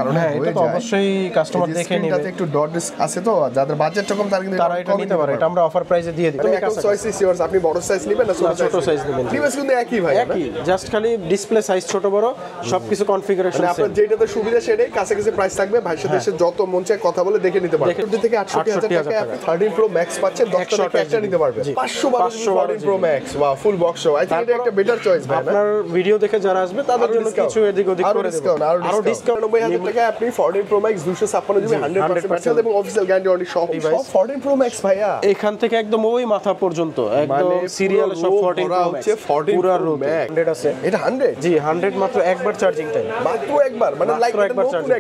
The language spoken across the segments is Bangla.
কারণে এটা তো অবশ্যই কাস্টমার দেখে নেবে। এটাতে একটু ডট রিস্ক আছে তো, যাদের বাজেটটা কম তারা এটা নিতে পারে। এটা আমরা অফার প্রাইসে দিয়ে দিই। তুমি কাছে চয়েস ইজ ইয়ার্স, আপনি বড় সাইজ নেবেন না ছোট সাইজ নেবেন? ডিভাইস কিন্তু একই ভাই, একই, জাস্ট খালি ডিসপ্লে সাইজ ছোট বড় সবকিছু কনফিগারেশন মানে আপনার যেটাতে সুবিধা সেটাই কাছে প্রাইস থাকবে। ভাইয়ের সাথে এসে যত মন চায় কথা বলে দেখে নিতে পারবেন। 60 থেকে 68000 টাকায় আপনি 13 প্রো ম্যাক্স পাচ্ছেন, 10 টাকা একটা নিতে পারবেন। 512 pro max, wow, full box সহ। আই থিং এটা একটা বেটার চয়েস ভাই। আপনার ভিডিও দেখে যারা আসবে তাদের জন্য কিছু এদিক ওদিক করে দেব। আরো ডিসকাউন্ট 90000 টাকায় আপনি 14 প্রো ম্যাক্স 256 জিবি 100% ব্যাটারি এবং অফিশিয়াল গ্যারান্টি ওয়ারেন্টি সহ 14 প্রো ম্যাক্স ভাইয়া। এখান থেকে একদম ওই মাথা পর্যন্ত একদম সিরিয়াল সব 14 প্রো ম্যাক্স পুরো রো ম্যাক্স 100 আছে। এটা 100? জি 100 মাত্র একবার চার্জিং টাইম, মাত্র একবার, মানে লাইক নতুন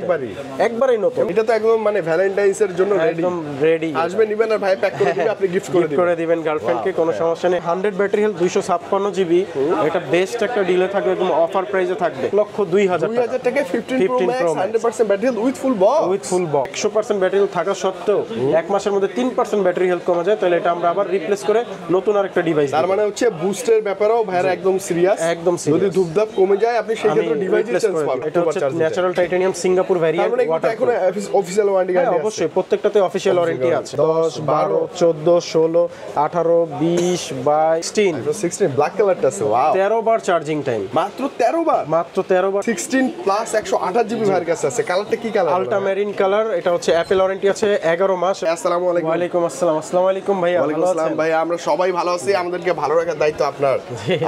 একবারই নতুন। এটা তো একদম মানে ভ্যালেন্টাইন্স এর জন্য একদম রেডি। আসবে নিবেন আর ভাই প্যাক করে দিবেন, আপনি গিফট করে দিবেন গার্লফ্রেন্ডকে, কোনো সমস্যা নেই। 100 ব্যাটারি হেলথ 256 জিবি, এটা বেস্ট একটা ডিলে থাকবে, একদম অফার প্রাইসে থাকবে 1,02,000 টাকা। 15 pro max 100% battery health with full box. 100% battery health থাকা সত্ত্বেও এক মাসের মধ্যে 3% ব্যাটারি হেলথ কমে যায়, তাহলে এটা আমরা আবার রিপ্লেস করে নতুন আরেকটা ডিভাইস। তার মানে হচ্ছে বুস্টের ব্যাপারেও ভাইরা একদম সিরিয়াস। যদি ধূপধাপ কমে যায় আপনি সেই ক্ষেত্রে ডিভাইস চেঞ্জ পাবেন। এটা হচ্ছে ন্যাচারাল টাইটানিয়াম সিঙ্গাপুর ভ্যারিয়েন্ট। তার মানে এখন অফিশিয়াল ওয়ারেন্টি গ্যারান্টি আছে? অবশ্যই, প্রত্যেকটাতে অফিশিয়াল ওয়ারেন্টি আছে। 10 12 14 16 18 20 22 16 ব্ল্যাক কালারটা আছে, ওয়াও। 13 বার চার্জিং টাইম, মাত্র 13 বার? মাত্র 13 বার। 16 প্লাস 128 জিবি ভাইয়ের কাছে আছে। কালারটা কি কালার? আল্ট্রামেরিন কালার। এটা হচ্ছে অ্যাপল ওয়ারেন্টি আছে 11 মাস। আসসালামু আলাইকুম। ওয়ালাইকুম আসসালাম। আসসালামু আলাইকুম ভাইয়া, ভালো আছেন? ভাই আমরা সবাই ভালো আছি, আমাদেরকে ভালো রাখার দায়িত্ব আপনার।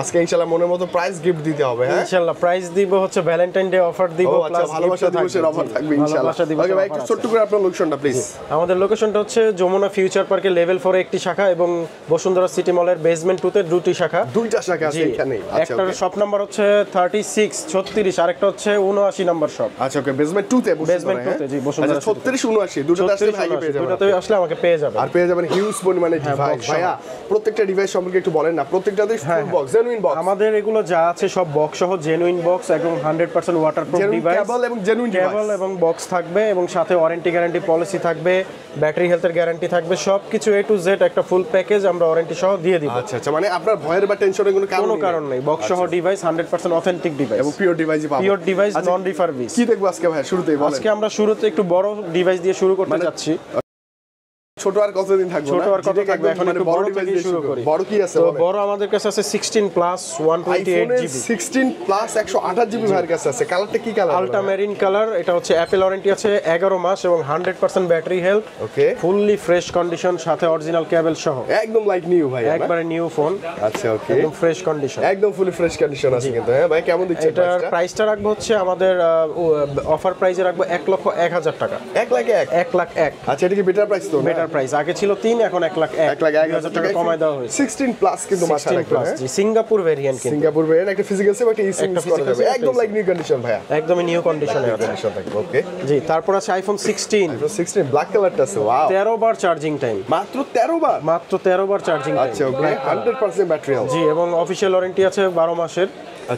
আজকে ইনশাআল্লাহ মনের মতো প্রাইস গিফট দিতে হবে। হ্যাঁ ইনশাআল্লাহ প্রাইস দিব, হচ্ছে ভ্যালেন্টাইন ডে অফার দিব, প্লাস ভালোবাসা দিবসের অফার থাকবে ইনশাআল্লাহ। ওকে ভাই, একটু ছোট করে আপনার লোকেশনটা প্লিজ। আমাদের লোকেশনটা হচ্ছে যমুনা ফিউচার পার্কের লেভেল 4 একটি শাখা এবং বসুন্ধরা সিটি মলের বেসমেন্ট 2 তে দুটি শাখা। দুইটা শাখা আছে এখানে। আচ্ছা, একটা শপ নাম্বার হচ্ছে 36 36, আরেকটা হচ্ছে 79 নাম্বার শপ। আচ্ছা ওকে, বেসমেন্ট 2 তে, বেসমেন্ট 2 তে জি, বসুন্ধরা 36 79 দুটোতে আসলে ভাই পেয়ে যাবেন। দুটোতে আসলে আমাকে পেয়ে যাবেন, আর পেয়ে যাবেন হিউজ পরিমাণে ডিভাইস। ভাইয়া প্রত্যেকটা ডিভাইস সম্পর্কে একটু বলেন না, প্রত্যেকটাতেই ফুল বক্স, জেনুইন বক্স। আমাদের এগুলো যা আছে সব বক্স সহ জেনুইন বক্স, একদম 100% ওয়াটারপ্রুফ ডিভাইস, কেবল এবং জেনুইন কেবল এবং বক্স থাকবে, এবং সাথে ওয়ারেন্টি গ্যারান্টি পলিসি থাকবে, ব্যাটারি হেলথের গ্যারান্টি থাকবে, সবকিছু A to Z একটা ফুল প্যাকেজ আমরা ওয়ারেন্টি সহ দিয়ে দিব। আচ্ছা আচ্ছা, মানে আপনার ভয়ের বা টেনশনের কোনো কারণ নেই। বক্স সহ ডিভাইস 100% অথেন্টিক ডিভাইস এবং পিওর ডিভাইসই পাবেন। পিওর ডিভাইস, নন রিফারবিশ। কি দেখবো আজকে ভাই শুরুতেই বলেন? আজকে আমরা শুরুতে একটু বড় ডিভাইস দিয়ে শুরু করতে যাচ্ছি। ছোট আর কতদিন থাকবে? ছোট আর কত থাকবে, এখন একটু বড় থেকে শুরু করি। বড় কি আছে? তো বড় আমাদের কাছে আছে 16 প্লাস 128 জিবি। 16 প্লাস 128 জিবি ভাইয়ের কাছে আছে। কালারটা কি কালার? আল্ট্রামেরিন কালার। এটা হচ্ছে অ্যাপল ওয়ারেন্টি আছে 11 মাস এবং 100% ব্যাটারি হেলথ। ওকে, ফুললি ফ্রেশ কন্ডিশন, সাথে অরিজিনাল কেবল সহ, একদম লাইক নিউ ভাই, একবারে নিউ ফোন। আচ্ছা ওকে, একদম ফ্রেশ কন্ডিশন, একদম ফুলি ফ্রেশ কন্ডিশন আছে কিন্তু। হ্যাঁ ভাই, কেমন দিচ্ছেন এটা? প্রাইসটা রাখবো হচ্ছে আমাদের অফার প্রাইসে রাখবো 1,01,000 টাকা। 1 লাখ 1? আচ্ছা, এটা কি বেটার প্রাইস? তো বেটার প্রাইস। আগে ছিল 3, এখন 1,01,000 টাকা কমায় দেওয়া হয়েছে। 16 প্লাস কিন্তু মাথা রাখবেন। জি, সিঙ্গাপুর ভেরিয়েন্ট, কিন্তু সিঙ্গাপুর ভেরিয়েন্ট, একটা ফিজিক্যাল সেভ, একটা ইসিম করা যাবে, একদম লাইক নিউ কন্ডিশন ভাইয়া, একদমই নিউ কন্ডিশনে আছে। ওকে জি, তারপর আছে আইফোন 16 ব্ল্যাক কালারটা আছে, ওয়াও। 13 বার চার্জিং টাইম, মাত্র 13 বার? মাত্র 13 বার চার্জিং টাইম। আচ্ছা ওকে, 100% ব্যাটারি হেলথ। জি, এবং অফিশিয়াল ওয়ারেন্টি আছে 12 মাসের।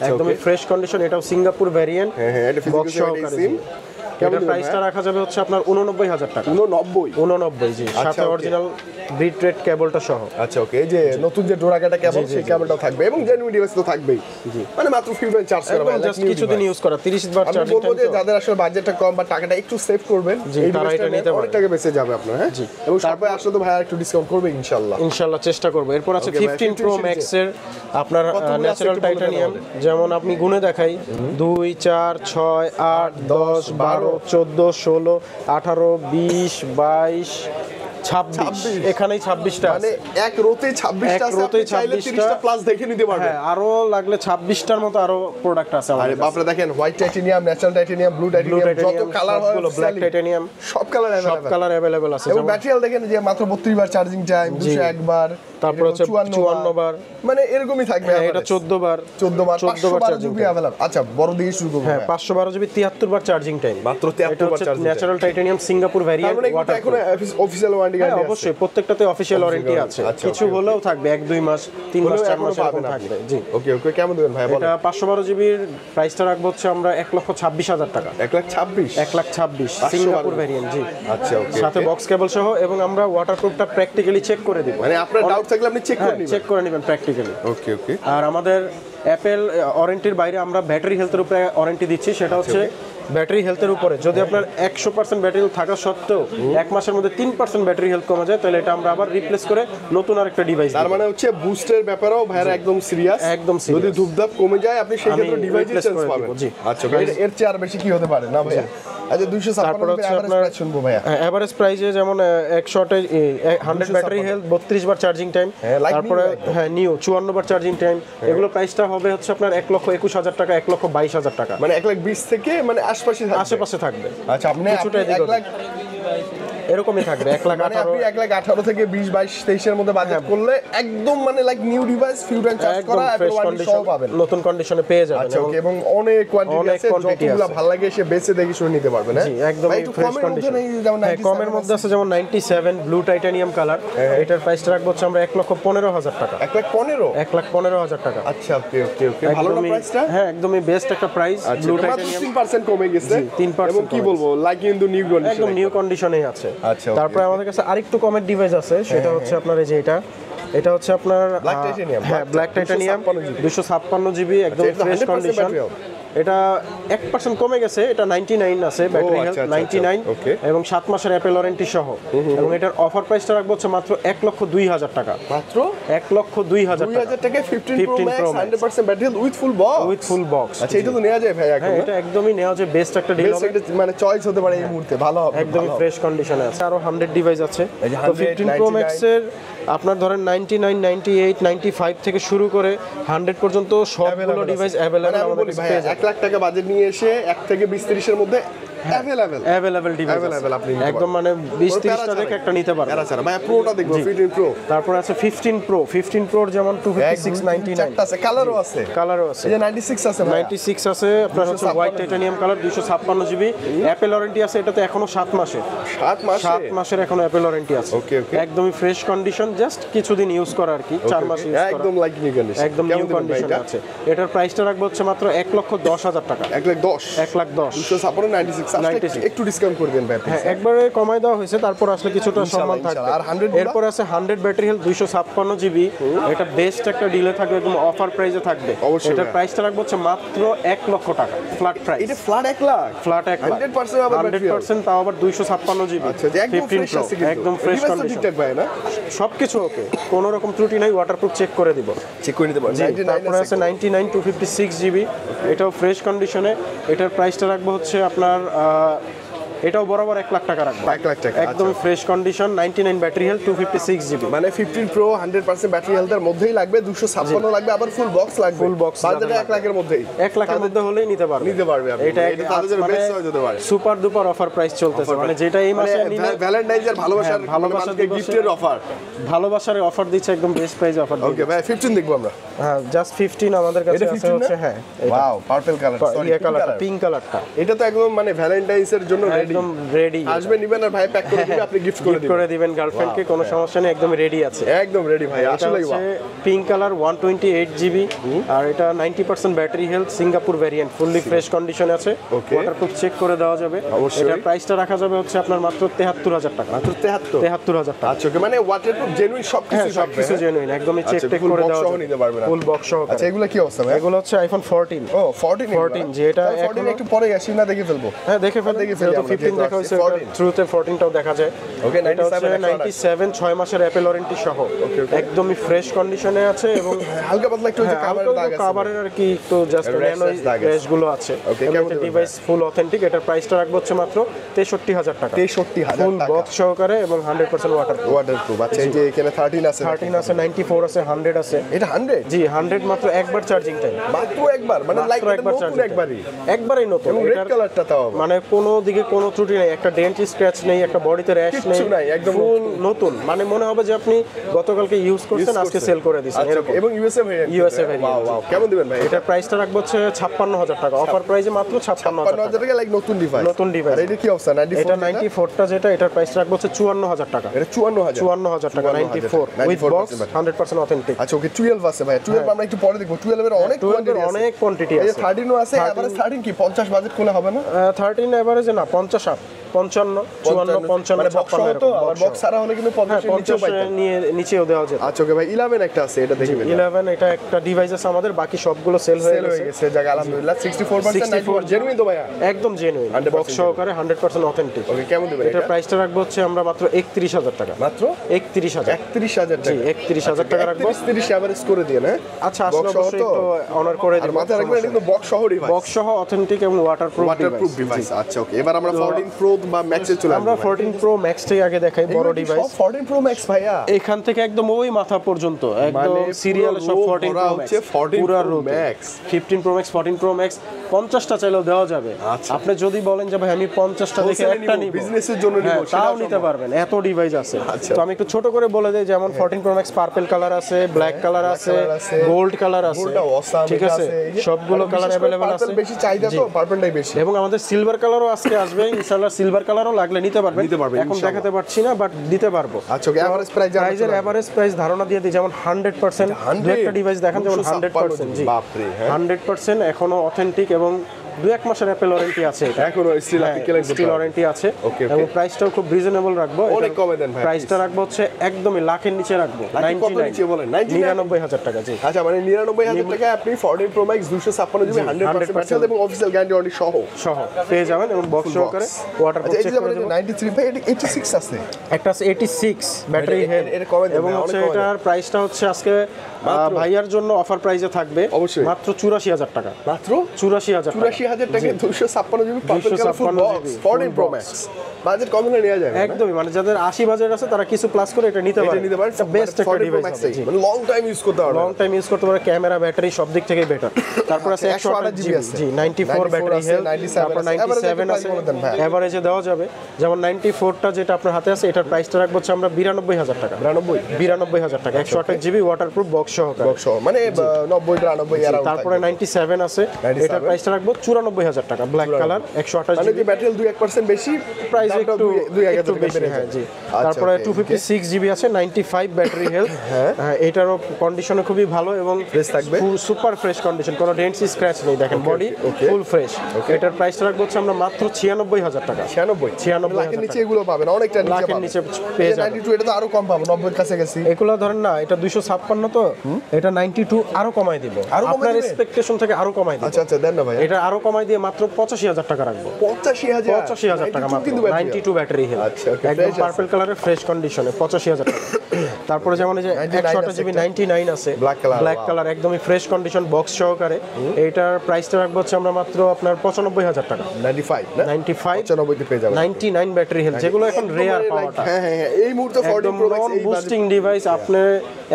একদমই ফ্রেশ কন্ডিশন। এটাও সিঙ্গাপুর ভেরিয়েন্ট। হ্যাঁ, এটা ফিজিক্যাল সিম। কেমন প্রাইসটা রাখা যাবে হচ্ছে আপনার 89,000 টাকা। 89, জি, সাথে অরিজিনাল ব্রিড রেড কেবলটা সহ। আচ্ছা ওকে, এই যে নতুন যে ডোরাকাটা কেবল, সেই কেবলটা থাকবে এবং জেনুইন ডিভাইস তো থাকবেই। জি, মানে মাত্র ফিউল চার্জ করা, মানে জাস্ট কিছুদিন ইউজ করা, 30 বার চার্জিং টাইম। আমি বলবো যে যাদের আসলে বাজেটটা কম বা টাকাটা একটু সেভ করবেন, এই ডিভাইসটা নিতে পারেন, অনেক টাকা বেঁচে যাবে আপনার। হ্যাঁ জি, এবং তারপরে আসলে তো ভাই একটু ডিসকাউন্ট করবে ইনশাআল্লাহ। ইনশাআল্লাহ চেষ্টা করব। এরপর আছে 15 প্রো ম্যাক্স এর আপনার ন্যাচারাল টাইটানিয়াম। যেমন আপনি গুণে দেখাই, 2 4 6 8 10 12 14 16 18 20 22 26, এখানেই 26টা, মানে এক রোতে 26টা আছে। আপনি চাইলে 30টা প্লাস দেখে নিতে পারবেন। হ্যাঁ, আরো লাগলে 26টার মতো আরো প্রোডাক্ট আছে আমাদের। আরে বাপরে, দেখেন white titanium, natural titanium, blue titanium, যত কালার হয়, ব্ল্যাক টাইটানিয়াম, সব কালার अवेलेबल আছে। এবং ব্যাটারি হেলথ দেখেন যে মাত্র 32 বার চার্জিং টাইম, 201 বার, তারপর হচ্ছে 54 বার, মানে এরকমই থাকবে। এটা 14 বার 512 জিবি अवेलेबल। আচ্ছা, বড় দিয়ে শুরু করব। হ্যাঁ, 512 জিবি 73 বার চার্জিং টাইম, মাত্র 73 বার charging. Natural titanium Singapore variant, water. এখন অফিশিয়াল ওয়ারেন্টি গ্যারান্টি আছে? অবশ্যই, প্রত্যেকটাতে অফিশিয়াল ওয়ারেন্টি আছে। কিছু হলেও থাকবে 1-2 মাস, 3 মাস, 4 মাস এরকম থাকবে। জি ওকে ওকে, কেমন দেবেন ভাই বলেন? এটা 512 জিবির প্রাইসটা রাখবো হচ্ছে আমরা 1,26,000 টাকা। 1,26,000? 1,26,000 সিঙ্গাপুর ভেরিয়েন্ট। জি, আচ্ছা ওকে, সাথে বক্স কেবল সহ, এবং আমরা ওয়াটারপ্রুফটা প্র্যাকটিক্যালি চেক করে দিব। মানে আপনার ডাউট থাকলে আপনি চেক করে নেবেন প্র্যাকটিক্যালি। ওকে ওকে। আর আমাদের অ্যাপেল ওয়ারেন্টির বাইরে আমরা ব্যাটারি হেলথের উপরে ওয়ারেন্টি দিচ্ছি, সেটা হচ্ছে ব্যাটারি হেলথের উপরে যদি আপনার 100% ব্যাটারি হেলথ থাকা সত্ত্বেও 1 মাসের মধ্যে 3% ব্যাটারি হেলথ কমে যায়, তাহলে এটা আমরা আবার রিপ্লেস করে নতুন আরেকটা ডিভাইস তার মানে হচ্ছে বুস্টের ব্যাপারেও ভাইরা একদম সিরিয়াস। একদম serious। যদি ধূপধাপ কমে যায় আপনি সেই ক্ষেত্রে ডিভাইস replace চেঞ্জ করে পাবেন। দিব, জি। আচ্ছা এর চেয়ে আর বেশি কি হতে পারে না ভাইয়া? আচ্ছা 256 তারপর হচ্ছে আপনার শুনবো ভাইয়া। এভারেজ প্রাইসে যেমন এক শটে 100 ব্যাটারি হেলথ 32 বার চার্জিং টাইম, like তারপরে new একদম। হ্যাঁ নিউ 54 বার চার্জিং টাইম, এগুলো প্রাইসটা হবে হচ্ছে আপনার 1,21,000 টাকা, 1,22,000 টাকা মানে 1,20,000 থেকে মানে আশেপাশে থাকবে। আচ্ছা আপনি কিছুটা এদিক 1 লাখ এরকমই থাকবে, 1,18,000 মানে আপনি 1,18,000 থেকে 20, 22, 23 এর মধ্যে বাজেট করলে একদম মানে like new device fuel tank charge একদম করা ফ্রেশ Apple Watch সহ কন্ডিশন পাবেন। নতুন কন্ডিশনে পেয়ে যাবেন। আচ্ছা ওকে, এবং অনেক কোয়ান্টিটি অনেক আছে, quantity যতগুলো আছে। ভালো লাগে সে বেছে দেখে শুনে নিতে পারবেন। হ্যাঁ জি একদম ভাই, একটু ফ্রেশ কমের মধ্যে কন্ডিশন। নেই, যেমন হ্যাঁ 97 কমের মধ্যে আছে যেমন 97 ব্লু টাইটানিয়াম কালার, এটার প্রাইসটা রাখবো হচ্ছে আমরা 1,15,000 টাকা। 1,15,000 1,15,000 টাকা। আচ্ছা ওকে ওকে ওকে, ভালো না একদমই- প্রাইসটা? হ্যাঁ একদমই বেস্ট একটা প্রাইস। ব্লু মাত্র টাইটানিয়াম 3% কমে গেছে, 3% এবং কি কমে বলবো লাইক কিন্তু নিউ একদম কন্ডিশন। নিউ কন্ডিশনেই আছে। আচ্ছা, okay, তারপরে আমাদের কাছে আরেকটু কমের ডিভাইস আছে, সেটা হচ্ছে আপনার এই যে এটা হচ্ছে আপনার Black Titanium, হ্যাঁ ব্ল্যাক টাইটানিয়াম 256 256 জিবি, একদম এটা ফ্রেশ 100% কন্ডিশন। battery health। এটা 1% কমে গেছে, এটা 99 আছে ব্যাটারি হেলথ, আচ্ছা, আচ্ছা, 99 okay। এবং 7 মাসের অ্যাপেল ওয়ারেন্টি সহ। এবং এটার অফার প্রাইসটা রাখবো হচ্ছে মাত্র 1,02,000 টাকা। মাত্র 1,02,000 টাকা 2,000 টাকা 15 Pro 15 Pro Max Max 100% battery health with full box. With full box. আচ্ছা এটা তো নেওয়া যায় ভাই এখন। হ্যাঁ এটা একদমই নেওয়া যায়, বেস্ট একটা ডিল Best হবে, একটা মানে চয়েস হতে পারে এই মুহূর্তে, ভালো হবে একদমই ভালো হবে। ফ্রেশ কন্ডিশনে আছে। আরো 100 ডিভাইস আছে। এই যে তো 100, 15 প্রো 99 ম্যাক্স এর আপনার ধরেন 99, 98, 95 থেকে শুরু করে 100 পর্যন্ত সবগুলো ডিভাইস মানে अवेलेबल আমি আমাদের বলি কাছে ভাই পেয়ে 1 লাখ টাকা বাজেট নিয়ে এসে 1 থেকে 20-30 এর মধ্যে अवेलेबल ডিভাইস Available আপনি নিতে একদম মানে 20-30টা দেখে একটা নিতে পারবেন। এরা ছাড়া ভাই প্রোটা দেখবো 15 প্রো। তারপর আছে 15 প্রোর যেমন 256.99 আছে, কালারও আছে, কালারও আছে, এই যে 96 আছে ভাই। 96 আছে আপনার হচ্ছে white titanium colour 256 GB, Apple warranty আছে এটাতে এখনো 7 মাসের 7 মাসে 7 মাসের এখনো অ্যাপেল ওয়ারেন্টি আছে। Okay, okay। একদমই ফ্রেশ কন্ডিশন, জাস্ট কিছুদিন ইউজ করা আর কি, 4 মাস ইউজ করা, একদম লাইক নিউ কন্ডিশন, একদম নিউ কন্ডিশনে আছে। এটার প্রাইসটা রাখবো হচ্ছে মাত্র 1,10,000 টাকা। 1,10,000 1,10,000 256 96 96 একটু ডিসকাউন্ট করে দেন ভাই please। হ্যাঁ একবারে কমাই দেওয়া হয়েছে, তারপর আসলে কিছুটা সম্মান থাকবে। ইনশাআল্লাহ। আর 100 গুলা? এরপর আছে 100 ব্যাটারি হেলথ 256 জিবি, এটা বেস্ট একটা ডিলে থাকবে, একদম অফার প্রাইসে থাকবে। অবশ্যই এটার ভাই। প্রাইসটা রাখবো হচ্ছে মাত্র 1 লক্ষ টাকা, ফ্ল্যাট প্রাইস। এটা ফ্ল্যাট 1 লাখ ফ্ল্যাট 1 লাখ 100% আবার battery health। 100% তাও আবার 256 জিবি। আচ্ছা যে একদম 15 ফ্রেশ Pro, আছে কিন্তু একদম ফ্রেশ Device তো কন্ডিশন, ঠিকঠাক ভাই না? সবকিছু ওকে, কোনো রকম ত্রুটি নাই, ওয়াটারপ্রুফ চেক করে দিব। চেক করে নিতে পারেন। জি, 99 তারপরে আছে 99 256 জিবি, এটাও ফ্রেশ কন্ডিশনে। এটার প্রাইসটা রাখবো হচ্ছে আপনার এটাও বরাবর 1 লাখ টাকা রাখবো, 1 লাখ টাকা, একদম fresh condition, 99 battery health 256 GB. মানে 15 প্রো 100% ব্যাটারি হেলথের মধ্যেই লাগবে, 256 লাগবে, আবার ফুল বক্স লাগবে। Full box বাজেটে যাদের 1 লাখের মধ্যেই 1 লাখের মধ্যে হলেই নিতে পারবে। নিতে পারবে আপনি। এটা এটা তাদের জন্য বেস্ট চয়েস হতে পারে। সুপার ডুপার অফার প্রাইস চলতেছে, মানে যেটা এই মাসে নিলে ভ্যালেন্টাইন্স এর ভালোবাসার হ্যাঁ, ভালোবাসার ভালোবাসার দিবসে- গিফটের অফার। ভালোবাসার অফার দিচ্ছে, একদম বেস্ট প্রাইস অফার ওকে দিচ্ছে। ভাই 15 দেখবো আমরা। হ্যাঁ জাস্ট 15 আমাদের কাছে এটা আছে 15 হচ্ছে, না? হ্যাঁ ওয়াও পার্পল কালার, সরি ইয়ে কালারটা, পিঙ্ক কালারটা এটা তো একদম মানে ভ্যালেন্টাইন্স এর জন্য রেডি। একদম রেডি, আসবে নিবেন আর ভাই প্যাক করে দিবে, আপনি গিফট করে গিফট দিবেন। করে দিবেন গার্লফ্রেন্ডকে, কোনো সমস্যা নেই, একদম রেডি আছে। একদম রেডি ভাই, এটা আসলেই হচ্ছে ওয়াও। পিঙ্ক কালার 128 জিবি, আর এটা 90% battery health, Singapore variant, fully fresh কন্ডিশনে আছে, Okay। ওয়াটারপ্রুফ চেক করে দেওয়া যাবে। অবশ্যই। এটার প্রাইসটা রাখা যাবে হচ্ছে আপনার মাত্র 73,000 টাকা। মাত্র 73। 73,000 টাকা। আচ্ছা ওকে, মানে ওয়াটারপ্রুফ জেনুইন হ্যাঁ সবকিছু সবকিছু জেনুইন, একদমই চেক আচ্ছা, টেক full করে box দেওয়া সহ যাবে, নিতে পারবেন ফুল বক্স সহ। আচ্ছা এগুলো কি অবস্থা ভাই? এগুলো হচ্ছে আইফোন 14। ও 14 14 যে এটা 14 এখনো- একটু পরে আসি না, দেখে ফেলবো। হ্যাঁ দেখে ফেলি, দেখে ফেলি যেহেতু আমরা, 15 যেহেতু দেখা হয়েছে, আসছে 14 থ্রুতে 14টাও দেখা যায়। Okay, এটা হচ্ছে 97 97 6 মাসের অ্যাপেল ওয়ারেন্টি সহ, একদমই ফ্রেশ কন্ডিশনে আছে। এবং হালকা পাতলা একটু ওই যে কাভারের দাগ আছে। কাভারের আর কি তো জাস্ট ন্যানো দাগ আছে। র্যাশ গুলো আছে। Okay, কেমন দেবেন ডিভাইস ফুল অথেন্টিক। এটার প্রাইসটা রাখবো হচ্ছে মাত্র 63,000 টাকা, 63,000 ফুল টাকা। বক্স সহকারে এবং 100% ওয়াটার। ওয়াটারপ্রুফ। আচ্ছা এই যে এখানে 13 আছে, 13 আছে, 94 আছে, 100 আছে। এটা 100 জি 100 মাত্র একবার চার্জিং টাইম, মাত্র একবার, মানে লাইক একবার নতুন চার্জিং একবারই, একবারই নতুন। এবং রেড এটার কালারটা তাও আবার। মানে কোনো দিকে কোনো ত্রুটি নেই, একটা ডেন্ট স্ক্র্যাচ নেই, একটা বডিতে র্যাশ নেই, কিচ্ছু নাই, একদম ফুল নতুন। মানে মনে হবে যে আপনি গতকালকে ইউজ করছেন, আজকে সেল করে দিয়েছেন আচ্ছা, এরকম। এবং USA variant, USA variant, wow wow, কেমন দিবেন ভাই? এটার প্রাইসটা রাখবো হচ্ছে 56,000 টাকা, অফার প্রাইসে মাত্র 56,000 টাকা। 55,000 টাকা, লাইক নতুন ডিভাইস, নতুন ডিভাইস। আর এটা কি অবস্থা? 94 এটা 94টা যেটা, এটার প্রাইস রাখবো হচ্ছে 54,000 টাকা। এটা 54,000 54,000 টাকা 94 উইথ 94% বক্স, 100% অথেন্টিক। আচ্ছা ওকে 12 আছে ভাই, 12 আমরা একটু পরে দেখবো। 12 এর অনেক 12 কোয়ান্টিটি এর আছে, অনেক কোয়ান্টিটি এই যে আছে। 13 ও আছে, এবারে 13 কি 50 বাজেট করলে হবে না? 13 এভারেজে না, 50 আপ 55 54 55 মানে বক্স 56 তো এরকম, আর বক্স ছাড়া হলে কিন্তু 50 এর নিচেও 50 পাইতেন। নিয়ে নিচেও দেওয়া যেত। আচ্ছা ওকে ভাই 11 একটা আছে এটা দেখবেন 11 এটা একটা ডিভাইস আছে আমাদের, বাকি সবগুলো সেল হয়ে সেল হয়ে গেছে। গেছে জায়গা আলহামদুলিল্লাহ 64% 94 জেনুইন তো ভাইয়া একদম জেনুইন 100% বক্স সহকারে 100% অথেন্টিক। ওকে কেমন দিবেন এটার এটা প্রাইসটা রাখবো হচ্ছে আমরা মাত্র 31000 টাকা। মাত্র 31000 31000 জি টাকা 31000 টাকা রাখবো। 30 এভারেজ করে দিয়ে না আচ্ছা আসলে বক্স সহ অবশ্যই তো? একটু অনার করে আর দিব। মাথায় রাখবেন এটা কিন্তু বক্স শহরই ভাই বক্স সহ অথেন্টিক এবং ওয়াটারপ্রুফ ডিভাইস আচ্ছা ওকে এবার আমরা 14 প্রো বা ম্যাক্সে চলে আমরা 14 প্রো ম্যাক্সটাই আগে দেখাই, বড় ডিভাইস। 14 প্রো ম্যাক্স ভাইয়া এখান থেকে একদম ওই মাথা পর্যন্ত একদম মানে সিরিয়ালে সব পুরো 14 ভরা প্রো হচ্ছে ম্যাক্স 14 পুরো Pro রো Max। 15 pro max 14 pro max 50টা চাইলেও দেওয়া যাবে। আচ্ছা। আপনি যদি বলেন যে ভাই আমি 50টা দেখে Wholesale একটা নিবো, নিব, business-এর জন্য নিবো, হ্যাঁ, সেটাও তাও নিতে সম্ভব। পারবেন, এত ডিভাইস আছে। আচ্ছা। তো আমি একটু ছোট করে বলে দেই, যেমন 14 প্রো ম্যাক্স পার্পল কালার আছে, ব্ল্যাক কালার আছে, কালার আছে, গোল্ড কালার আছে, গোল্ডটা awesome, ঠিক এটা আছে, এই যে- সবগুলো আর কালার বিশেষ করে अवेलेबल আছে। purple বেশি চাহিদা জি। তো পার্পলটাই বেশি এবং আমাদের সিলভার কালারও আজকে আসবে, ইনশাআল্লাহ সিলভার কালারও লাগলে নিতে পারবেন। নিতে পারবেন, এখন ইনশাআল্লাহ। দেখাতে পারছি না, বাট দিতে পারবো। আচ্ছা ওকে এভারেজ প্রাইস প্রাইজের এভারেজ প্রাইস ধারণা দিয়ে দিই, যেমন 100% দু একটা ডিভাইস দেখান, যেমন 100% জি বাপরে হ্যাঁ 100% এখনো অথেন্টিক এবং 2-1 মাসের অ্যাপেল ওয়ারেন্টি আছে এটা। এখনো স্টিল আপনি কেলেন স্টিল ওয়ারেন্টি আছে Okay, okay. এবং প্রাইসটাও খুব রিজনেবল রাখবো। অনেক কমে দেন ভাই, প্রাইসটা রাখবো হচ্ছে একদমই লাখের নিচে রাখবো। লাখের কত নিচে বলেন? 99000 টাকা জি। আচ্ছা মানে 99000 টাকা আপনি 14 প্রো ম্যাক্স 256 জিবি 100% ব্যাটারি এবং অফিশিয়াল গ্যারান্টি ওয়ারেন্টি সহ সহ পেয়ে যাবেন এবং বক্স সহকারে ওয়াটার আচ্ছা এই চেক যে করে বলেন দেবো। 93 ভাই এটা 86 আছে একটা আছে 86 ব্যাটারি হেলথ এটা কমে দেন এবং ভাই, হচ্ছে অনেক কমে এটার প্রাইসটা হচ্ছে আজকে ভাইয়ার জন্য অফার প্রাইসে থাকবে অবশ্যই। মাত্র 84000 টাকা। মাত্র 84000 টাকা 84000 টাকা 256 GB purple colour full 256 box GB 14 pro full max budget কম হলে নেওয়া যাবে একদমই, মানে যাদের 80 বাজেট আছে তারা কিছু প্লাস করে এটা নিতে এটা পারে। নিতে পারেন বেস্ট একটা 14 প্রো ডিভাইস ম্যাক্স আছে। মানে লং টাইম ইউজ করতে পারবেন লং টাইম ইউজ করতে পারে, ক্যামেরা ব্যাটারি সব দিক থেকে বেটার। তারপর আছে 128 জিবি আছে। জি 94 ব্যাটারি আছে, হেলথ, 97 তারপর আছে। 97 Average আছে, বলে দেন ভাই। এভারেজে দেওয়া যাবে। যেমন 94টা যেটা আপনার হাতে আছে এটার প্রাইসটা রাখবো হচ্ছে আমরা 92000 টাকা। 92000 টাকা 128 জিবি ওয়াটারপ্রুফ বক্স সহকারে। বক্স মানে 90 93 এর তারপরে 97 আছে, 97 এটার প্রাইসটা রাখবো 94000 টাকা, ব্ল্যাক কালার 128 মানে জিবি যে ব্যাটারি 2-1% বেশি প্রাইস দামটা একটু 2-1000 একটু টাকা বেশি, বেড়ে হ্যাঁ যায়। জি। আচ্ছা, তারপরে okay, 256 জিবি আছে, 95 ব্যাটারি হেলথ, হ্যাঁ এটারও কন্ডিশনে খুবই ভালো এবং Fresh থাকবে। সুপার ফ্রেশ কন্ডিশন, কোনো ডেন্টস স্ক্র্যাচ নেই, দেখেন বডি okay. Full fresh. এটার প্রাইসটা রাখবো হচ্ছে আমরা মাত্র 96000 টাকা। 96 লাখের নিচে এগুলো পাবেন অনেকটা নিচে লাখের পাবেন নিচে পেয়ে যাবেন। 92 এটা তো আরো কম পাবো 90 এর কাছাকাছি এগুলো ধরেন না, এটা 256 তো, এটা 92 আরো কমাই দিব, আরো কমায় আপনার দিবেন? এক্সপেকটেশন থেকে আরো কমাই দিব। আচ্ছা আচ্ছা দেন না ভাই এটা আরো কমাই দিয়ে মাত্র 85000 টাকা রাখবো। 85000 টাকা মাত্র, কিন্তু 92 ব্যাটারি হেলথ, আচ্ছা, okay, একদম fresh আছে। পার্পল কালারের ফ্রেশ কন্ডিশনে 85000 টাকা। তারপরে যেমন এই যে 128 জিবি 99 আছে, Black color, black wow. Colour একদমই ফ্রেশ কন্ডিশন বক্স সহকারে। এইটার প্রাইসটা রাখবো হচ্ছে আমরা মাত্র আপনার 95000 টাকা। 95 না 95 95 তে পেয়ে যাবেন 99 ব্যাটারি হেলথ, যেগুলো এখন রেয়ার পাওয়াটা। হ্যাঁ হ্যাঁ হ্যাঁ এই মুহূর্তে 14 একদম প্রো ম্যাক্স নন এই বুস্টিং ডিভাইস, আপনি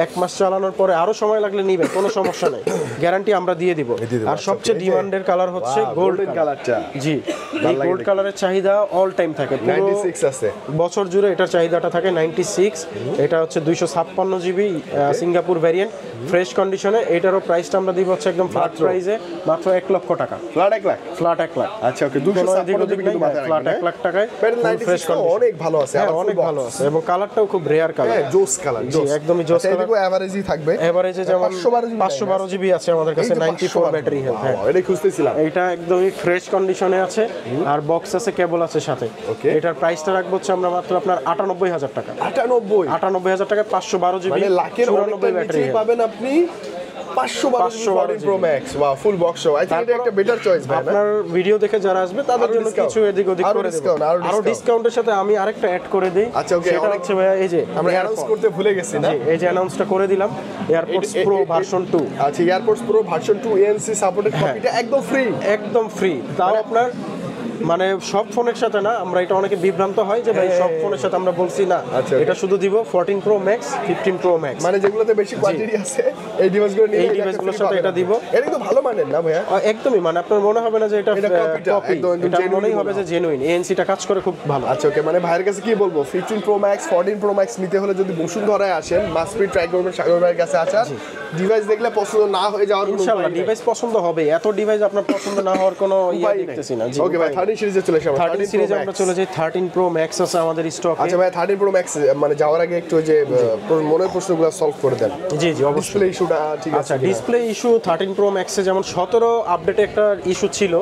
এক মাস চালানোর পরে আরো সময় লাগলে নিবেন, কোনো সমস্যা নেই, গ্যারান্টি আমরা দিয়ে দিব। দিব, আর আচ্ছা, সবচেয়ে okay, এই যে- ডিমান্ডের কালার হচ্ছে গোল্ড গোল্ডেন কালার। কালারটা জি, এই লাগে গোল্ড দেখতে। কালারের চাহিদা অল টাইম থাকে, পুরো 96 আছে বছর জুড়ে এটার চাহিদাটা থাকে। 96 এটা হচ্ছে 256 জিবি সিঙ্গাপুর ভ্যারিয়েন্ট, ফ্রেশ কন্ডিশনে। এটারও প্রাইসটা আমরা দিব হচ্ছে একদম ফ্ল্যাট প্রাইসে মাত্র 1 লক্ষ টাকা, ফ্ল্যাট 1 লাখ ফ্ল্যাট 1 লাখ। আচ্ছা ওকে 256 জিবি কিন্তু মাথায় ফ্ল্যাট রাখবেন 1 লাখ টাকায় প্যাডেল ফ্রেশ 96 তো অনেক ভালো আছে হ্যাঁ আবার অনেক full box। ভালো আছে এবং কালারটাও খুব রেয়ার কালার। হ্যাঁ জোস কালার জি, একদমই জোস আচ্ছা, কালার। এদিকেও এভারেজই থাকবে এভারেজে যেমন 512 জিবি আছে আমাদের কাছে, 94 ব্যাটারি হেলথ। হ্যাঁ এটা খুঁজতেছিলাম এইটা একদমই ফ্রেশ কন্ডিশনে আছে আর বক্স আছে, কেবল আছে সাথে। Okay. এটার প্রাইসটা রাখবো হচ্ছে আমরা মাত্র আপনার 98000 টাকা। 98 98000 টাকা 512 জিবি মানে লাখের 94 অনেকটা ব্যাটারি নিচেই পাবেন আপনি 512 pro GB max wow full box show I thing এটা একটা বেটার চয়েস ভাই না আপনার ভিডিও দেখে যারা আসবে তাদের আরো জন্য discount, কিছু এদিক ওদিক আরো করে দেব। discount, আরো আরো discount। ডিসকাউন্টের সাথে আমি আরেকটা অ্যাড করে দেই। আচ্ছা, okay, সেটা অনেক- হচ্ছে ভাইয়া এই যে আমরা অ্যানাউন্স করতে ভুলে গেছি না জি, এই যে অ্যানাউন্সটা করে দিলাম, এয়ারপোর্টস প্রো ভার্সন 2 আচ্ছা airports pro version 2 ANC supported কপিটা একদম ফ্রি একদম ফ্রি, তাও আপনার মানে সব ফোনের সাথে না, আমরা এটা অনেকে বিভ্রান্ত হয় যে ভাই সব ফোনের সাথে আমরা বলছি না, আচ্ছা, এটা শুধু দিব 14 প্রো ম্যাক্স 15 প্রো ম্যাক্স, মানে যেগুলোতে বেশি কোয়ান্টিটি আছে এই ডিভাইসগুলো নিয়ে এই ডিভাইসগুলোর সাথে এটা দিব। এটা কিন্তু ভালো মানের না ভাইয়া একদমই, মানে আপনার মনে হবে না যে এটা এটা copy-টা, কপি, একদম এটা genuine মনেই হবে মনে যে জেনুইন, এএনসিটা কাজ করে খুব ভালো। আচ্ছা ওকে মানে ভাইয়ের কাছে কি বলবো 15 প্রো ম্যাক্স 14 প্রো ম্যাক্স নিতে হলে যদি বসুন্ধরায় আসেন মাস্ট বি ট্রাই করবেন সাগর ভাইয়ের কাছে আসার ডিভাইস দেখলে পছন্দ না হয়ে যাওয়ার কোনো ইনশাআল্লাহ উপায় নেই। ডিভাইস পছন্দ হবে, এত ডিভাইস আপনার পছন্দ না হওয়ার কোনো ইয়ে উপায় নেই। দেখতেছি না। জি, ওকে ভাই উপায় নেই। 13 সিরিজে চলে আসে 13 সিরিজে আমরা চলে যাই। 13 প্রো ম্যাক্স আছে আমাদের স্টকে। আচ্ছা ভাই 13 প্রো ম্যাক্স মানে যাওয়ার আগে একটু যে মনের প্রশ্নগুলো সলভ করে দেন। জি জি অবশ্যই। ডিসপ্লে ইস্যুটা ঠিক আছে। আচ্ছা ডিসপ্লে ইস্যু 13 প্রো ম্যাক্সে যেমন 17 আপডেটে একটা ইস্যু ছিল,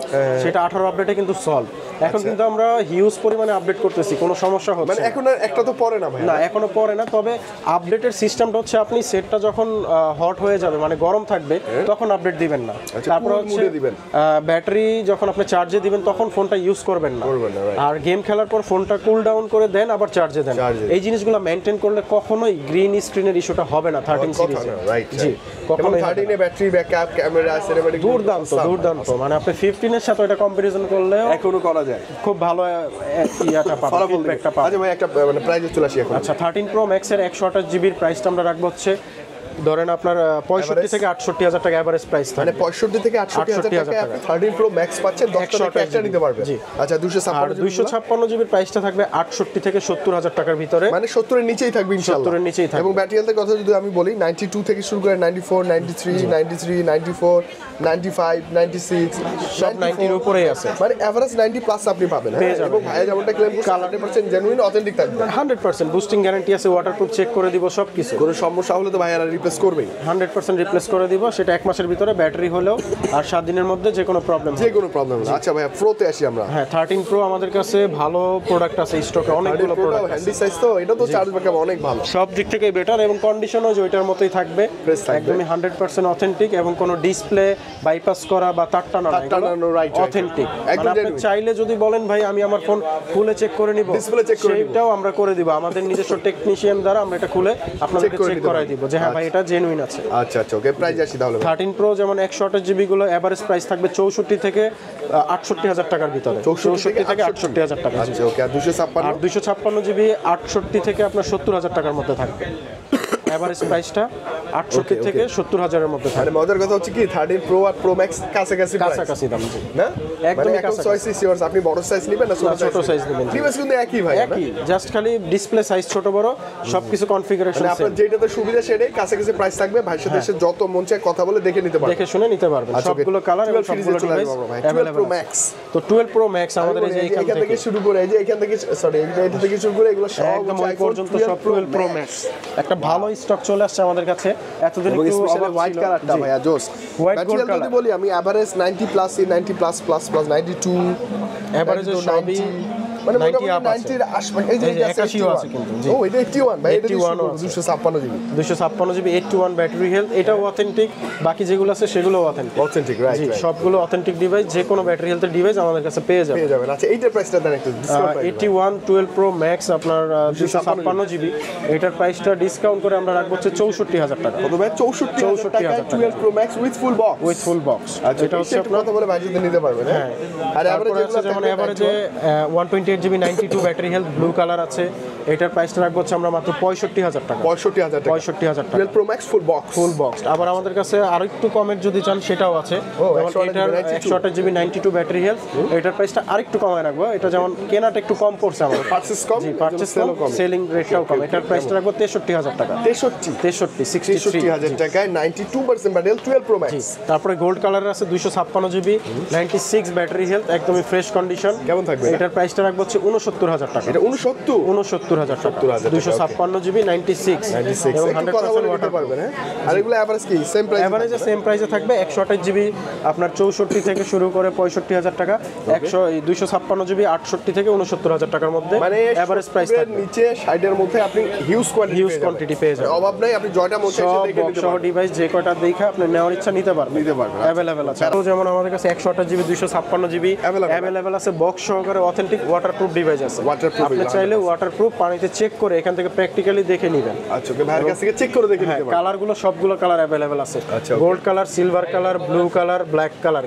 সেটা 18 আপডেটে কিন্তু সলভ। এখন কিন্তু আমরা হিউজ পরিমাণে আপডেট করতেছি, কোনো সমস্যা হচ্ছে মানে এখন আর একটা তো পরে না ভাই? না এখনো পরে না, তবে আপডেটের সিস্টেমটা হচ্ছে আপনি সেটটা যখন হট হয়ে যাবে মানে গরম থাকবে তখন আপডেট দিবেন না। তারপর হচ্ছে ব্যাটারি যখন আপনি চার্জে দিবেন তখন ফোনটা ইউজ করবেন না, আর গেম খেলার পর ফোনটা কুল ডাউন করে দেন আবার চার্জে দেন। এই জিনিসগুলো মেইনটেইন করলে কখনোই গ্রিন স্ক্রিনের ইস্যুটা হবে না 13 সিরিজে। জি কখনোই 13 এ ব্যাটারি ব্যাকআপ ক্যামেরা সিনেম্যাটিক দুর্দান্ত মানে আপনি 15 এর সাথে এটা কম্পারিজন করলে এখনো করা যায়, খুব ভালো ইয়াটা পাবেন, ফিডব্যাকটা পাবেন। আচ্ছা ভাই একটা মানে প্রাইসে চলে আসি এখন। আচ্ছা 13 প্রো ম্যাক্স এর 128 জিবির প্রাইসটা আমরা রাখবো হচ্ছে ধরেন আপনার 65 থেকে 68 হাজার টাকা এভারেজ প্রাইস থাকে। মানে 65 থেকে 68 হাজার টাকা আপনি 13 প্রো ম্যাক্স পাচ্ছেন, 10 টাকা একটা নিতে পারবেন। আচ্ছা 256 জিবির প্রাইসটা থাকবে 68 থেকে 70 হাজার টাকার ভিতরে, মানে 70 এর নিচেই থাকবে ইনশাআল্লাহ। 70 এর নিচেই থাকবে। এবং ব্যাটারি হেলথের কথা যদি আমি বলি 92 থেকে শুরু করে 94 93 93 94 95 96 সব 90 এর উপরেই আছে, মানে এভারেজ 90 প্লাস আপনি পাবেন। এবং ভাইয়া যেমনটা ক্লেম করছে 100% জেনুইন অথেন্টিক থাকবে, 100% বুস্টিং গ্যারান্টি আছে, ওয়াটারপ্রুফ চেক করে দিব সব কিছু। কোনো সমস্যা হলে তো ভাইয়ারা রিপ্লেস করবেই, 100% রিপ্লেস করে দিব, সেটা 1 মাসের ভিতরে ব্যাটারি হলেও আর 7 দিনের মধ্যে যে কোনো প্রবলেম না। আচ্ছা ভাইয়া প্রোতে আসি আমরা। হ্যাঁ 13 প্রো আমাদের কাছে ভালো প্রোডাক্ট আছে স্টকে, অনেকগুলো প্রোডাক্ট আছে। হ্যান্ডি সাইজ তো এটা তো চার্জ ব্যাকআপ অনেক ভালো, সব দিক থেকে বেটার এবং কন্ডিশনও যে ওইটার মতোই থাকবে, একদমই 100% অথেন্টিক এবং কোনো ডিসপ্লে বাইপাস করা বা তার টানানো অথেন্টিক। মানে আপনি চাইলে যদি বলেন ভাই আমি আমার ফোন খুলে চেক করে নিব, সেটাও আমরা করে দিব, আমাদের নিজস্ব টেকনিশিয়ান দ্বারা আমরা এটা খুলে আপনাদেরকে চেক করাই দিব যে হ্যাঁ ভাই এটা জেনুইন আছে। আচ্ছা আচ্ছা ওকে প্রাইস আসি তাহলে। 13 প্রো যেমন 128 জিবি গুলো এভারেজ প্রাইস থাকবে 64 থেকে 68 হাজার টাকার ভিতরে, 64 থেকে 68 হাজার টাকা। আচ্ছা ওকে আর 256 জিবি 68 থেকে আপনার 70 হাজার টাকার মধ্যে থাকবে, এভারেজ প্রাইসটা 68 থেকে 70 হাজারের মধ্যে থাকবে। মানে মজার কথা হচ্ছে কি 13 প্রো আর প্রো ম্যাক্স কাছাকাছি দাম না একদম কাছাকাছি। চয়েস আপনি বড় সাইজ নেবেন না ছোট সাইজ নেবেন? ডিভাইস কিন্তু একই ভাই, একই, জাস্ট খালি ডিসপ্লে সাইজ ছোট বড় সবকিছু কনফিগারেশন সেম। আপনার যেটাতে সুবিধা সেটাই কাছাকাছি প্রাইস থাকবে, ভাইয়ের সাথে যত মন চায় কথা বলে দেখে নিতে পারবেন, দেখে শুনে নিতে পারবেন। সবগুলো কালার এবং সবগুলো ডিভাইস 12 প্রো ম্যাক্স। তো 12 প্রো ম্যাক্স আমাদের এই যে এখান থেকে শুরু করে এই যে এখান থেকে সরি এইটা থেকে শুরু করে এগুলো সব একদম ওই পর্যন্ত সব 12 প্রো ম্যাক্স একটা ভালো স্টক চলে আসছে আমাদের কাছে। এতদিন একটু স্পেশাল হোয়াইট কালারটা ভাইয়া জোস, হোয়াইট গোল্ড কালার যদি বলি আমি average 90 plus 90 plus plus plus 92 average সবই মানে 90 আপ আছে, 90 এর আশপাশে। এই যে 81 আছে কিন্তু। ও এটা 81 ভাই, এটা 256 জিবি 256 জিবি 81 ব্যাটারি হেলথ, এটাও অথেন্টিক, বাকি যেগুলো আছে সেগুলো অথেন্টিক রাইট। সবগুলো অথেন্টিক ডিভাইস, যে কোনো ব্যাটারি হেলথের ডিভাইস আমাদের কাছে পেয়ে যাবেন। আচ্ছা এইটার প্রাইসটা দেন একটু ডিসকাউন্ট। 81 12 প্রো ম্যাক্স আপনার 256 জিবি, এটার প্রাইসটা ডিসকাউন্ট করে আমরা রাখবো হচ্ছে 64,000 টাকা। কত ভাই 64,000 টাকা 12 pro max with full box. আচ্ছা এটা হচ্ছে আপনার কথা বলে ভাই যদি নিতে পারবেন। হ্যাঁ আর এভারেজ যেমন এভারেজে 128 GB 92 battery health blue colour আছে, এটার প্রাইসটা রাখবো হচ্ছে আমরা মাত্র 65,000 টাকা। 65,000 টাকা 12 প্রো ম্যাক্স ফুল বক্স। আবার আমাদের কাছে আরেকটু কমের যদি চান সেটাও আছে, যেমন এটার 128 জিবি 92 ব্যাটারি হেলথ, এটার প্রাইসটা আরেকটু কমায় রাখবো। এটা যেমন কেনাটা একটু কম পড়ছে আমাদের, পারচেজ কম, পারচেজ কম, সেলিং রেটটাও কম। এটার প্রাইসটা রাখবো 63,000 টাকা। 63,000 টাকায় 92% ব্যাটারি 12 প্রো ম্যাক্স। তারপরে গোল্ড কালারের আছে 256 জিবি 96 ব্যাটারি হেলথ, একদমই ফ্রেশ কন্ডিশন। কেমন থাকবে? এটার প্রাইসটা রাখবো হচ্ছে 69,000 টাকা। এটা 69,000 টাকা 256 জিবি 96 এবং 100% ওয়াটার পারবেন। হ্যাঁ আর এগুলো এভারেজ কি সেম প্রাইস? এভারেজে সেম প্রাইসে থাকবে। 128 জিবি আপনার 64 থেকে শুরু করে 65,000 টাকা, 256 জিবি 68 থেকে 69,000 টাকার মধ্যে মানে এভারেজ প্রাইস থাকবে। নিচে 60 এর মধ্যে আপনি হিউজ কোয়ান্টিটি পেয়ে যাবেন। অভাব নাই, আপনি জয়টা মন চাইছে দেখে নিতে পারবেন। ডিভাইস যে কয়টা দেখা আপনি নেওয়ার ইচ্ছা নিতে পারবেন, अवेलेबल আছে। তো যেমন আমাদের কাছে 128 জিবি 256 জিবি अवेलेबल আছে, বক্স সহকারে অথেন্টিক ওয়াটারপ্রুফ ডিভাইস আছে। আপনি চাইলে ওয়াটারপ্রুফ পানিতে চেক করে এখান থেকে প্র্যাকটিক্যালি দেখে নেবেন। আচ্ছা ওকে ভাইয়ের কাছ থেকে চেক করে দেখে নিতে পারবেন। কালারগুলো সবগুলো কালার अवेलेबल আছে, gold colour, silver colour, blue colour, black colour,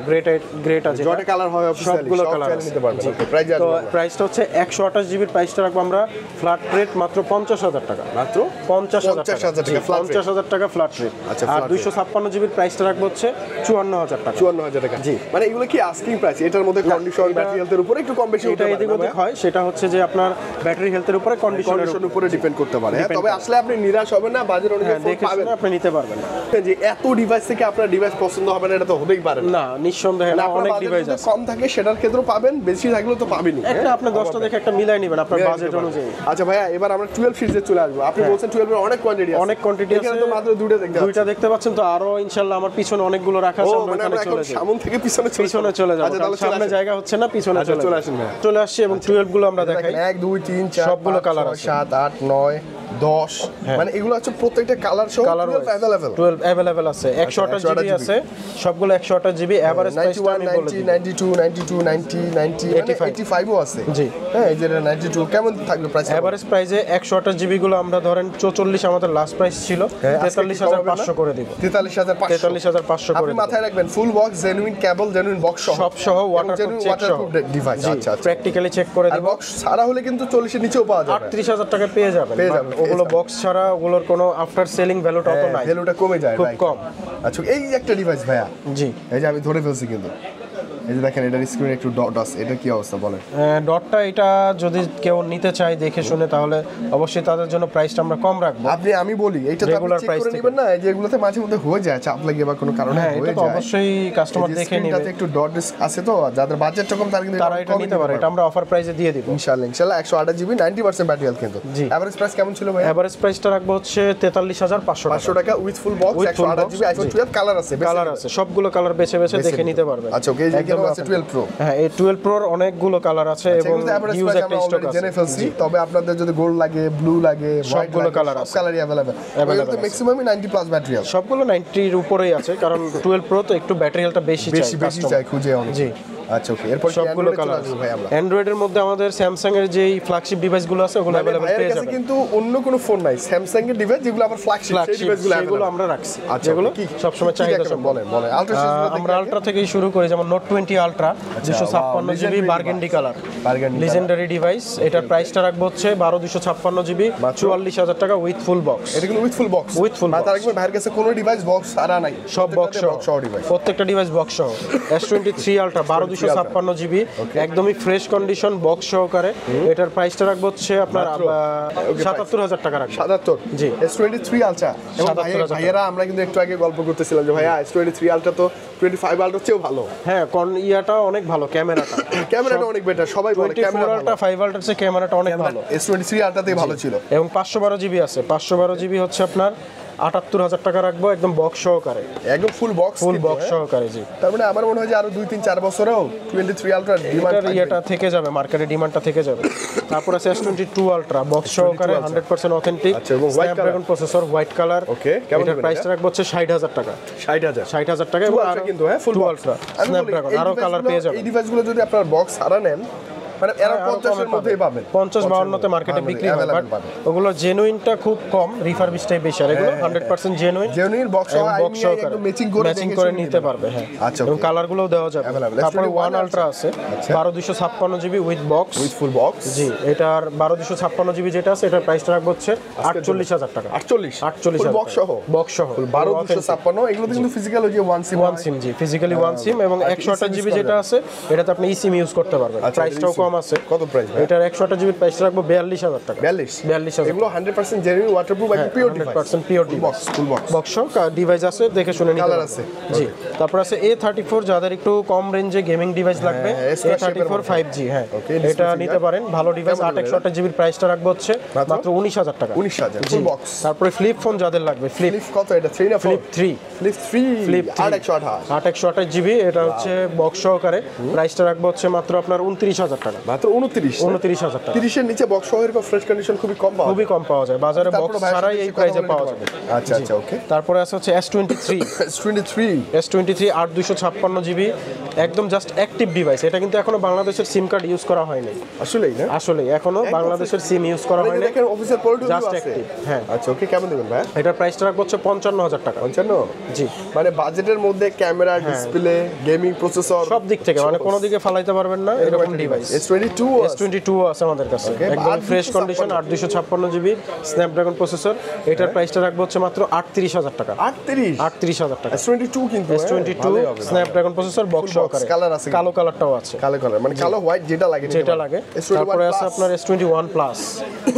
great আছে, যত কালার হয় অফিশিয়ালি সবগুলো কালার নিতে পারবেন। ওকে প্রাইস তো প্রাইসটা হচ্ছে 128 জিবির প্রাইসটা রাখবো আমরা ফ্ল্যাট রেট মাত্র 50,000 টাকা। মাত্র 50,000 টাকা ফ্ল্যাট রেট। আচ্ছা আর 256 জিবির প্রাইসটা রাখবো হচ্ছে 54,000 টাকা। 54,000 টাকা জি। মানে এগুলো কি আস্কিং প্রাইস? এটার মধ্যে কন্ডিশন ব্যাটারি হেলথের উপরে একটু কম বেশি হতে পারে। এর মধ্যে হয় সেটা হচ্ছে যে আপনার ব্যাটারি হেলথের উপরে কন্ডিশনের উপরে ডিপেন্ড করতে পারে। তবে আসলে আপনি নিরাশ হবেন না, বাজেট অনুযায়ী দেখে শুনে আপনি নিতে পারবেন। যে এত ডিভাইস থেকে আপনার ডিভাইস পছন্দ হবে না এটা তো হতেই পারে না, নিঃসন্দেহে না, অনেক ডিভাইস আছে। কম থাকে সেটার ক্ষেত্রেও পাবেন, বেশি থাকলেও তো পাবেনই। একটা আপনি 10টা দেখে একটা মিলাই নেবেন আপনার বাজেট অনুযায়ী। আচ্ছা ভাইয়া, এবার আমরা 12 সিরিজে চলে আসবো। আপনি বলছেন 12 এর অনেক কোয়ান্টিটি আছে, অনেক কোয়ান্টিটি আছে, এখানে তো মাত্র দুইটা দেখতে পাচ্ছেন। তো আরো ইনশাআল্লাহ আমার পিছনে অনেকগুলো রাখা আছে, আমরা এখানে চলে যাই, সামনে থেকে পিছনে চলে যাব। সামনে জায়গা হচ্ছে না, পিছনে চলে আসছি এবং 12 গুলো আমরা দেখাই। 1 2 3 4 সবগুলো কালার আছে, 7 8 9 10, মানে এগুলো হচ্ছে প্রত্যেকটা কালার সহ 12 अवेलेबल আছে। 128 জিবি আছে, সবগুলো 128 জিবি। এভারেজ প্রাইসটা আমি বলে দিই, 92 92 90 90 85 ও আছে। জি হ্যাঁ, এই যে 92 কেমন থাকবে প্রাইস? এভারেজ প্রাইসে 128 জিবি গুলো আমরা ধরেন 44 আমাদের লাস্ট প্রাইস ছিল, 43500 করে দিব। 43500 করে আপনি মাথায় রাখবেন, ফুল বক্স, জেনুইন কেবল, জেনুইন বক্স সব সহ ওয়াটারপ্রুফ ডিভাইস। আচ্ছা, প্র্যাকটিক্যালি চেক করে দিব। বক্স ছাড়া হলে কিন্তু 40 এর নিচেও পাওয়া যাবে, 38000 টাকা পেয়ে যাবেন। ওগুলো বক্স ছাড়া, ওগুলোর কোনো আফটার সেলিং ভ্যালুটা অত নাই, ভ্যালুটা কমে যায়, খুব কম। আচ্ছা, এই একটা ডিভাইস ভাইয়া, জি এই যে আমি ধরে ফেলছি কিন্তু, এই যে দেখেন এটার স্ক্রিনে একটু ডট আছে, এটা কি অবস্থা বলেন? ডটটা এটা যদি কেউ নিতে চায় দেখে শুনে, তাহলে অবশ্যই তাদের জন্য প্রাইসটা আমরা কম রাখবো। আমি বলি এইটা তো আপনি চেক করে নেবেন না, এই যে এগুলোতে মাঝে মধ্যে হয়ে যায় চাপ লাগে বা কোনো কারণে হয়ে যায়, এটা তো অবশ্যই কাস্টমার দেখে নেবে। এটাতে একটু ডট আছে তো, যাদের বাজেটটা কম তারা এটা নিতে পারে। এটা আমরা অফার প্রাইসে দিয়ে দিব ইনশাআল্লাহ। 128 জিবি 90% ব্যাটারি হেলথ কিন্তু। এভারেজ প্রাইস কেমন ছিল ভাই? এভারেজ প্রাইসটা রাখবো হচ্ছে 43500 টাকা with full box. 128 GB iPhone 12 colour আছে, সবগুলো কালার বেছে দেখে নিতে পারবেন। আচ্ছা, ওকে, এই যে এখানে আছে 12 প্রো। হ্যাঁ, এই 12 প্রোর অনেকগুলো কালার আছে এবং হিউজ একটা স্টক আছে। জেনে ফেলছি, তবে আপনাদের যদি গোল্ড লাগে, ব্লু লাগে, সবগুলো কালার আছে, সব কালারই अवेलेबल। এগুলোতে ম্যাক্সিমামই 90 প্লাস ব্যাটারি আছে, সবগুলো 90 এর উপরেই আছে, কারণ 12 প্রো তো একটু ব্যাটারি হেলথটা বেশি চাই খুঁজে অনেক। জি, আচ্ছা, ওকে, এরপর সবগুলো কালার আছে ভাই। আমরা অ্যান্ড্রয়েড এর মধ্যে আমাদের স্যামসাং এর যেই ফ্ল্যাগশিপ ডিভাইসগুলো আছে ওগুলো अवेलेबल পেয়ে যাবেন, কিন্তু অন্য কোনো ফোন নাই স্যামসাং এর ডিভাইস যেগুলো আবার ফ্ল্যাগশিপ ডিভাইসগুলো আমরা রাখছি, আচ্ছা, যেগুলো সব সময় চাহিদা বলেন। আলট্রা আমরা আলট্রা থেকেই শুরু করি, যেমন note 20 ultra 256 GB burgundy colour, legendary device. এটার প্রাইসটা রাখবো হচ্ছে 12256 জিবি, 44000 টাকা উইথ ফুল বক্স। এটা কিন্তু উইথ ফুল বক্স, তার আগে ভাইয়ের কাছে কোনো ডিভাইস বক্স ছাড়া নাই, সব বক্স সহ ডিভাইস, প্রত্যেকটা ডিভাইস বক্স সহ। S23 আলট্রা 12256 জিবি, একদমই ফ্রেশ কন্ডিশন, বক্স সহকারে। এটার প্রাইসটা রাখবো হচ্ছে আপনার 77000 টাকা রাখবো। 77 জি, S23 আলট্রা। এবং ভাইয়ারা আমরা কিন্তু একটু আগে গল্প করতেছিলাম যে ভাইয়া S23 আলট্রা তো 25 আলট্রার চেয়েও ভালো। হ্যাঁ, ইয়াটা অনেক ভালো, ক্যামেরাটা অনেক বেটার, সবাই বলে ক্যামেরা আলট্রা 5 আলট্রার চেয়ে ক্যামেরাটা অনেক ভালো। S23 আলট্রাতেই ভালো ছিল। এবং 512 জিবি আছে, 512 জিবি হচ্ছে আপনার 78000 টাকা রাখবো, একদম বক্স সহকারে, একদম ফুল বক্স সহকারে। জি, তার মানে আমার মনে হয় যে আরো 2-3-4 বছরেও 23 আলট্রা ডিমান্ড এটা থেকে যাবে, মার্কেটে ডিমান্ডটা থেকে যাবে। তারপর আছে S22 আলট্রা বক্স সহকারে, 100% authentic, Snapdragon processor, white colour. Okay, এটার প্রাইসটা রাখবো হচ্ছে 60000 টাকা। 60000 টাকা, এবং কিন্তু হ্যাঁ ফুল আলট্রা স্ন্যাপড্রাগন আরো কালার পেয়ে যাবেন। এই ডিভাইসগুলো যদি আপনার বক্স ছাড়া নেন, মানে এরা 50 এর মধ্যেই পাবেন, 50-52 তে মার্কেটে বিক্রি হয়, বাট ওগুলো জেনুইনটা খুব কম, রিফারবিশটাই বেশি। আর এগুলো 100% জেনুইন বক্স একদম ম্যাচিং করে নিতে পারবে। হ্যাঁ, আচ্ছা, এবং কালারগুলোও দেওয়া যাবে। তারপরে 1 আলট্রা আছে 12256 GB with box, with full box. জি, এটার 12256 জিবি যেটা আছে, এটার প্রাইসটা রাখবো হচ্ছে 48000 টাকা। 48000 বক্স সহ 12256। এগুলোতে কিন্তু ফিজিক্যাল ওই যে ওয়ান সিম, জি, ফিজিক্যালি ওয়ান সিম। এবং 128 জিবি যেটা আছে, এটাতে আপনি ইসিম ইউজ করতে পারবেন। প্রাইসটাও কম আছে। কত প্রাইস? এটার 128 জিবি প্রাইস রাখবো 42000 টাকা। 42000 এগুলো 100% জেনুইন ওয়াটারপ্রুফ, একদম pure device, 100% pure device, full box. Box device আছে, দেখে শুনে নিতে কালার পারবেন। আছে। জি, তারপর আছে A34, যাদের একটু কম রেঞ্জে গেমিং ডিভাইস লাগবে, A34 5G। হ্যাঁ, এটা নিতে পারেন, ভালো ডিভাইস। 828 জিবির প্রাইসটা রাখবো হচ্ছে মাত্র 19000 টাকা। 19000 ফুল বক্স। তারপরে ফ্লিপ ফোন যাদের লাগবে, ফ্লিপ কত এটা? 3 না 4? ফ্লিপ 3 828 জিবি, এটা হচ্ছে বক্স সহকারে। প্রাইসটা রাখবো হচ্ছে মাত্র আপনার 29000 টাকা। মাত্র 29000 টাকা। 30 এর নিচে বক্স সহ এরকম ফ্রেশ কন্ডিশন খুবই কম পাওয়া যায় বাজারে, বক্স ছাড়াই এই প্রাইসে পাওয়া যাবে। আচ্ছা, ওকে। তারপরে আছে হচ্ছে S23 8256 জিবি, একদম জাস্ট অ্যাক্টিভ ডিভাইস। এটা কিন্তু এখনো বাংলাদেশের সিম কার্ড ইউজ করা হয়নি, আসলে এখনো বাংলাদেশের সিম ইউজ করা হয়নি, দেখেন অফিসিয়াল পোর্টাল জাস্ট আছে। অ্যাক্টিভ। হ্যাঁ, আচ্ছা, ওকে, কেমন দিবেন ভাই? এটার প্রাইসটা রাখবো হচ্ছে 55000 টাকা। 55? জি, মানে বাজেটের মধ্যে ক্যামেরা, ডিসপ্লে, গেমিং প্রসেসর সব দিক থেকে, মানে কোনো দিকে ফালাইতে পারবেন না এরকম ডিভাইস। S22 S22 আছে আমাদের কাছে, একদম fresh condition, 8256 GB Snapdragon processor. এটার প্রাইসটা রাখবো হচ্ছে মাত্র 38000 টাকা। 38,000 টাকা। S22 কিন্তু S22 স্ন্যাপড্রাগন প্রসেসর বক্স সহকারে, কালার আছে, কালো কালারটাও আছে, কালো কালার মানে কালো হোয়াইট যেটা লাগে তারপরে আছে আপনার S21 প্লাস,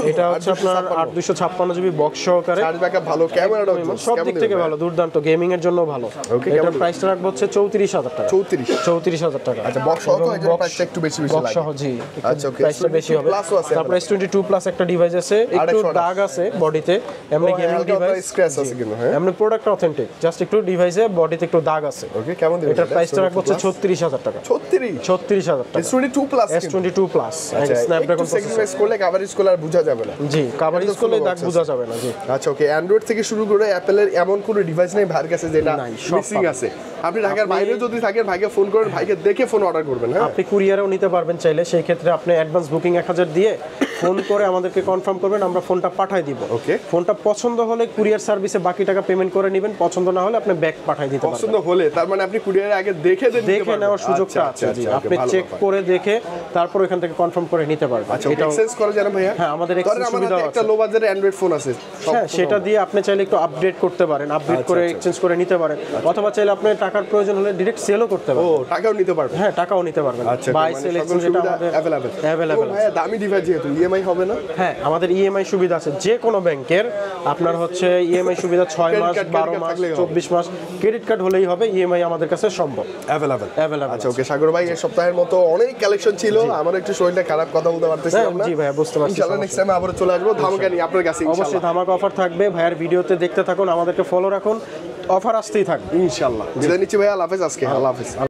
এটা হচ্ছে আপনার 8256 জিবি বক্স সহকারে, চার্জ ব্যাকআপ ভালো, ক্যামেরাটাও সব দিক থেকে ভালো, দুর্দান্ত, গেমিং এর জন্য ভালো। এটার প্রাইসটা রাখবো হচ্ছে 34000 টাকা। 34,000 টাকা। আচ্ছা, বক্স সহ তো এটার প্রাইসটা একটু বেশি লাগে। বক্স সহ জি, আচ্ছা ওকে, প্রাইসটা বেশি হবে। তারপর S22 প্লাস একটা ডিভাইস আছে, একটু দাগ আছে বডিতে, এমনি গেমিং ডিভাইস, স্ক্র্যাচ আছে কিন্তু, হ্যাঁ এমনি প্রোডাক্ট অথেন্টিক, জাস্ট একটু ডিভাইসে বডিতে একটু দাগ আছে। ওকে, কেমন দিবেন এটার প্রাইসটা রাখবো হচ্ছে 36000 টাকা। 36,000 টাকা। S22 plus, S22 plus Snapdragon sacrifice করলে কভারেজ করলে আর বোঝা যাবে না। জি, কভারেজ করলে দাগ বোঝা যাবে না। জি আচ্ছা ওকে, অ্যান্ড্রয়েড থেকে শুরু করে অ্যাপলের এমন কোনো ডিভাইস নেই ভাইয়ের কাছে যেটা নাই, সব মিসিং আছে। আপনি ঢাকার বাইরে যদি থাকেন, ভাইকে ফোন করেন, ভাইকে দেখে ফোন অর্ডার করবেন। হ্যাঁ, আপনি কুরিয়ারেও নিতে পারবেন চাইলে, সেই ক্ষেত্রে আপনি অ্যাডভান্স বুকিং 1000 দিয়ে ফোন করে আমাদেরকে কনফার্ম করবেন, আমরা ফোনটা পাঠিয়ে দিব। ওকে, ফোনটা পছন্দ হলে কুরিয়ার সার্ভিসে বাকি টাকা পেমেন্ট করে নেবেন, পছন্দ না হলে আপনি ব্যাক পাঠিয়ে দিতে পারবেন। পছন্দ হলে তার মানে আপনি কুরিয়ারে আগে দেখে নেওয়ার সুযোগটা আছে। জি, আপনি চেক করে দেখে তারপর ওখান থেকে কনফার্ম করে নিতে পারবেন। আচ্ছা, এটা এক্সচেঞ্জ করা যায় না ভাইয়া? হ্যাঁ, আমাদের এক্সচেঞ্জ সুবিধা আছে। একটা লো বাজেটের অ্যান্ড্রয়েড ফোন আছে, হ্যাঁ, সেটা দিয়ে আপনি চাইলে একটু আপডেট করতে পারেন, আপডেট করে এক্সচেঞ্জ করে নিতে পারেন, অথবা চাইলে আপনি টাকার প্রয়োজন হলে ডাইরেক্ট সেলও করতে পারেন। ও, টাকাও নিতে পারবেন? হ্যাঁ, টাকাও নিতে পারবেন। আচ্ছা, বাই সেল এক্সচেঞ্জ এটা আমাদের अवेलेबल। ভাইয়া দামি ডিভাইস যেহেতু ইএমআই হবে না? হ্যাঁ, আমাদের ইএমআই সুবিধা আছে, যে কোনো ব্যাংকের আপনার হচ্ছে ইএমআই সুবিধা 6 মাস, 12 মাস, 24 মাস, ক্রেডিট কার্ড হলেই হবে, ইএমআই আমাদের কাছে সম্ভব, अवेलेबल। আচ্ছা ওকে, সাগর ভাই, এই সপ্তাহের মতো অনেক কালেকশন ছিল, আমার একটু শরীরটা খারাপ, কথা বলতে পারতেছিলাম না। জি ভাইয়া, বুঝতে পারছি। ইনশাআল্লাহ নেক্সট টাইম আবার চলে আসবো ধামাকা নিয়ে আপনার কাছে। অবশ্যই ধামাকা অফার থাকবে, ভাইয়ার ভিডিওতে দেখতে থাকুন, আমাদেরকে ফলো রাখুন, অফার আসতেই থাকবে ইনশাআল্লাহ। বিদায় নিচ্ছি ভাইয়া, আল্লাহ হাফেজ। আজকে আল্লাহ হাফেজ।